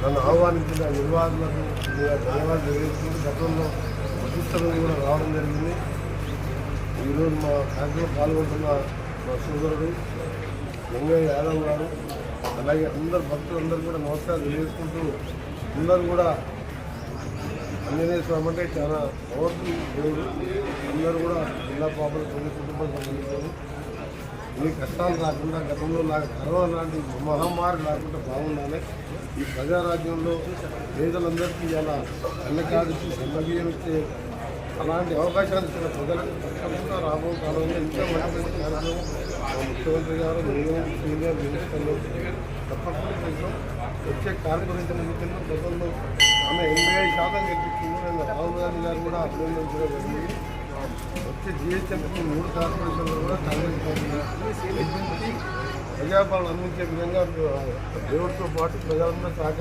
నన్ను ఆహ్వానించిన నిర్వాహకులకు ధన్యవాదాలు తెలియజేసుకుంటూ గతంలో ప్రతిష్టలు కూడా రావడం జరిగింది. ఈరోజు మా కార్యక్రమంలో పాల్గొంటున్న మా సోదరుడు వెంగయ్య యాదవ్ గారు, అలాగే అందరు భక్తులందరూ కూడా నమస్కారం తెలియజేసుకుంటూ, అందరూ కూడా ఆంజనేయ స్వామి అంటే చాలా పవర్ఫుల్ దేవుడు. అందరూ కూడా జిల్లా పాపలు కొన్ని కుటుంబం సంబంధించారు. ఈ కష్టాలు రాకుండా గతంలో కరోనా లాంటి మహమ్మారి రాకుండా బాగుండాలి. ఈ ప్రజారాజ్యంలో పేదలందరికీ ఇలా అన్నకాడికి సన్నబియ్యం ఇచ్చే అలాంటి అవకాశాలు ఇచ్చిన ప్రజలకు తప్పకుండా రాబో కాలంలో ఇంకా మంచి కార్యక్రమం మా ముఖ్యమంత్రి గారు మేము సీనియర్ మినిస్టర్లు తప్పకుండా చేస్తాం. వచ్చే కార్యక్రమించిన ఎన్నికల్లో గతంలో ఆమె 85% గెలిపించింది. నేను రాహుల్ గాంధీ గారు కూడా అభినందించడం జరిగింది. వచ్చే జిహెచ్ఎంసీ 3 కార్పొరేషన్లు కూడా కాంగ్రెస్ పార్టీ ప్రజాపాలన అందించే విధంగా దేవుడితో పాటు ప్రజలందరూ సహకారం